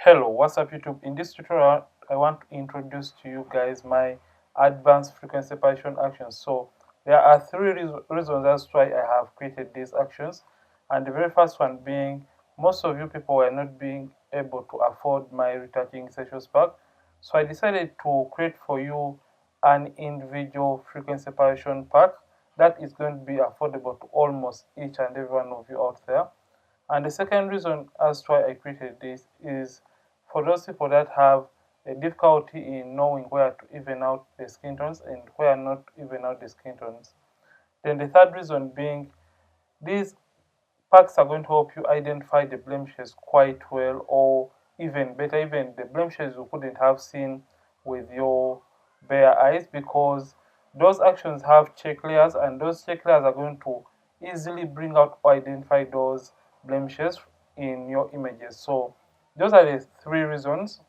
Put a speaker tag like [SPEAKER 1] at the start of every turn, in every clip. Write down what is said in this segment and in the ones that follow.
[SPEAKER 1] Hello, what's up YouTube? In this tutorial, I want to introduce to you guys my advanced frequency separation actions. So there are three reasons as to why I have created these actions. And the very first one being, most of you people were not being able to afford my retouching sessions pack. So I decided to create for you an individual frequency separation pack that is going to be affordable to almost each and every one of you out there. And the second reason as to why I created this is for those people that have a difficulty in knowing where to even out the skin tones and where not even out the skin tones. Then the third reason being these packs are going to help you identify the blemishes quite well, or even better, even the blemishes you couldn't have seen with your bare eyes, because those actions have check layers, and those check layers are going to easily bring out or identify those blemishes in your images. So those are the three reasons,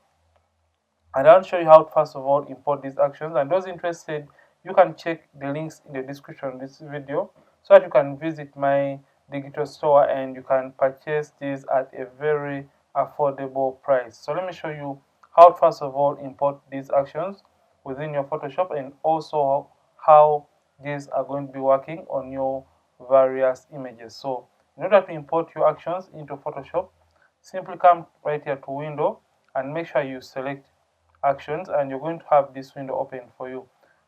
[SPEAKER 1] and I'll show you how to first of all import these actions. And those interested, you can check the links in the description of this video so that you can visit my digital store and you can purchase these at a very affordable price. So let me show you how to first of all import these actions within your Photoshop, and also how these are going to be working on your various images. So in order to import your actions into Photoshop, simply come right here to window and make sure you select actions, and you're going to have this window open for you.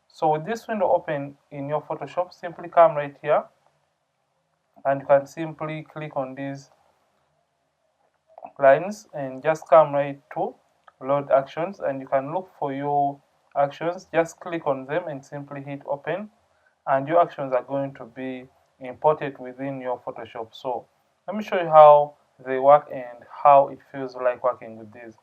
[SPEAKER 1] So with this window open in your Photoshop, simply come right here and you can simply click on these lines and just come right to load actions, and you can look for your actions. Just click on them and simply hit open, and your actions are going to be imported within your Photoshop. So let me show you how they work and how it feels like working with these.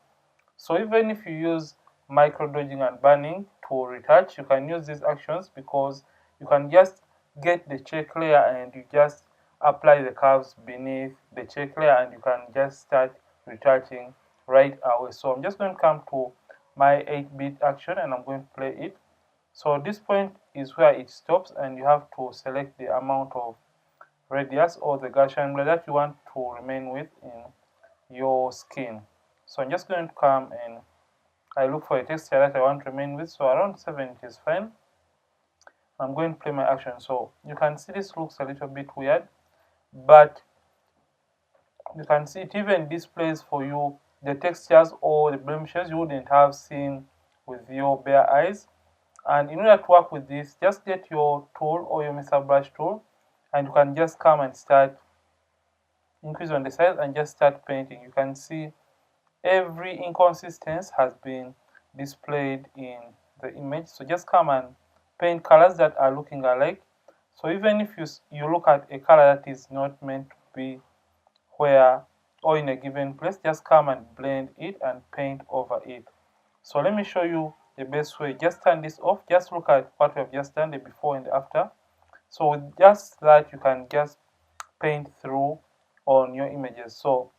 [SPEAKER 1] So even if you use micro dodging and burning to retouch, you can use these actions because you can just get the check layer and you just apply the curves beneath the check layer, and you can just start retouching right away. So I'm just going to come to my 8-bit action and I'm going to play it. So this point is where it stops, and you have to select the amount of radius or the Gaussian blur that you want to remain with in your skin. So I'm just going to come and I look for a texture that I want to remain with. So around 70 is fine. I'm going to play my action. So you can see this looks a little bit weird, but you can see it even displays for you the textures or the blemishes you wouldn't have seen with your bare eyes. And in order to work with this, just get your tool or your Mr. Brush tool, and you can just come and start increase on the size and just start painting. You can see every inconsistency has been displayed in the image. So just come and paint colors that are looking alike. So even if you look at a color that is not meant to be where or in a given place, just come and blend it and paint over it. So let me show you the best way. Just turn this off. Just look at what we have just done, the before and the after. So with just that, you can just paint through on your images. So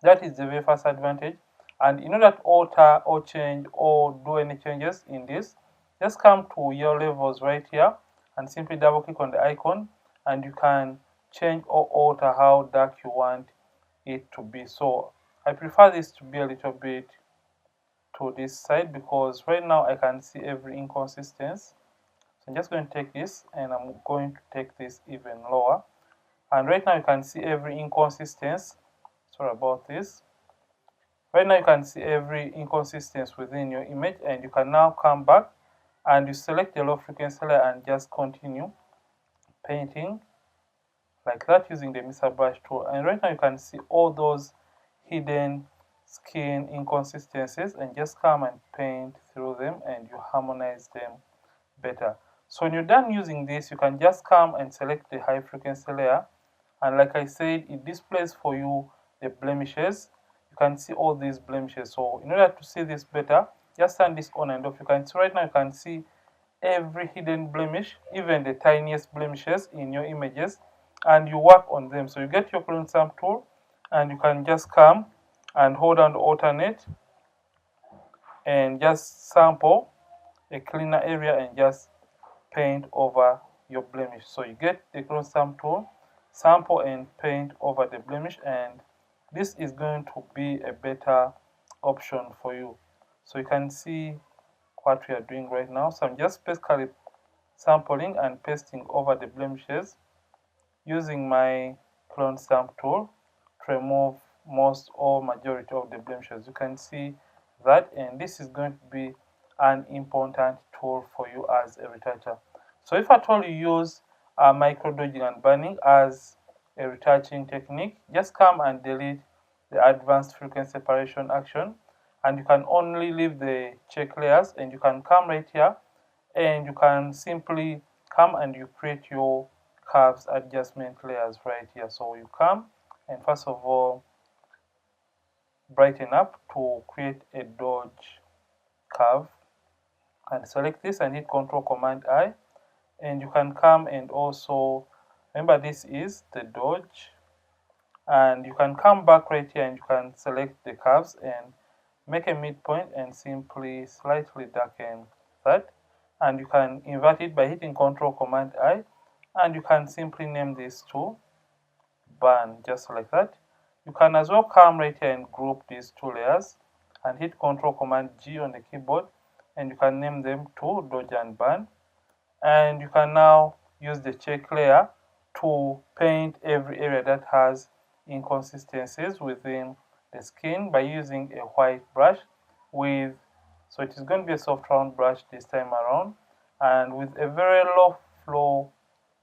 [SPEAKER 1] that is the very first advantage. And in order to alter or change or do any changes in this, just come to your levels right here and simply double click on the icon, and you can change or alter how dark you want it to be. So I prefer this to be a little bit to this side because right now I can see every inconsistency. So I'm just going to take this and I'm going to take this even lower. And right now you can see every inconsistency. Sorry about this. Right now you can see every inconsistency within your image, and you can now come back and you select the low frequency layer and just continue painting like that using the Mr. Brush tool. And right now you can see all those hidden skin inconsistencies, and just come and paint through them and you harmonize them better. So when you're done using this, you can just come and select the high frequency layer, and like I said, it displays for you the blemishes. You can see all these blemishes. So in order to see this better, just turn this on and off. You can see right now, you can see every hidden blemish, even the tiniest blemishes in your images, and you work on them. So you get your clone stamp tool and you can just come and hold down the alternate and just sample a cleaner area and just paint over your blemish. So you get the clone stamp tool, sample and paint over the blemish, and this is going to be a better option for you. So you can see what we are doing right now. So I'm just basically sampling and pasting over the blemishes using my clone stamp tool to remove most or majority of the blemishes. You can see that, and this is going to be an important tool for you as a retoucher. So if at all you use micro dodging and burning as a retouching technique, just come and delete the advanced frequency separation action, and you can only leave the check layers, and you can come right here and you can simply come and you create your curves adjustment layers right here. So you come and first of all brighten up to create a dodge curve, and select this and hit Ctrl Command I, and you can come and also remember this is the dodge, and you can come back right here and you can select the curves and make a midpoint and simply slightly darken that, and you can invert it by hitting Ctrl Command I, and you can simply name this to burn, just like that. You can as well come right here and group these two layers and hit Ctrl Command G on the keyboard, and you can name them to dodge and burn. And you can now use the check layer to paint every area that has inconsistencies within the skin by using a white brush with, so it is going to be a soft round brush this time around, and with a very low flow,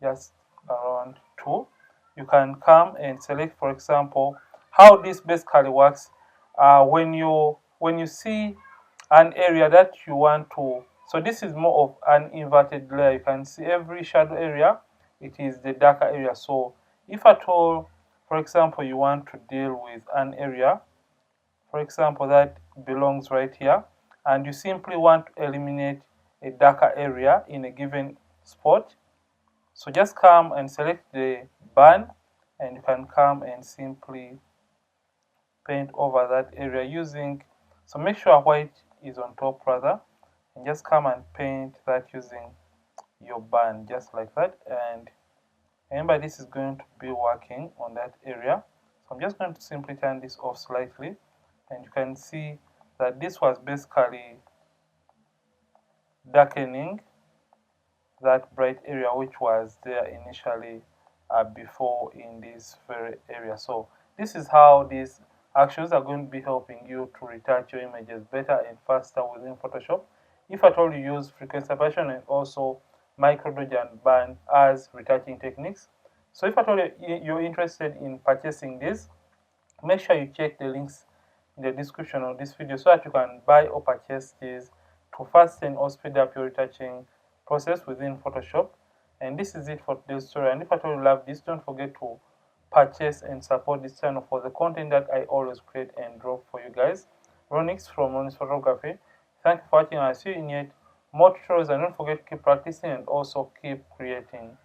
[SPEAKER 1] just around 2. You can come and select, for example, how this basically works. When you see an area that you want to, so this is more of an inverted layer. You can see every shadow area, it is the darker area. So if at all, for example, you want to deal with an area, for example, that belongs right here, and you simply want to eliminate a darker area in a given spot, so just come and select the burn, and you can come and simply paint over that area using, so make sure white is on top rather, and just come and paint that using your burn, just like that. And remember, this is going to be working on that area. So I'm just going to simply turn this off slightly, and you can see that this was basically darkening that bright area which was there initially before in this very area. So this is how these actions are going to be helping you to retouch your images better and faster within Photoshop. If at all you use frequency separation and also micro dodge and burn as retouching techniques. So if at all you're interested in purchasing this, make sure you check the links in the description of this video so that you can buy or purchase these to fasten or speed up your retouching process within Photoshop. And this is it for today's tutorial. And if at all you love this, don't forget to purchase and support this channel for the content that I always create and drop for you guys. Ronix from Ronix Photography. Thank you for watching. I'll see you in yet more tutorials, and don't forget to keep practicing and also keep creating.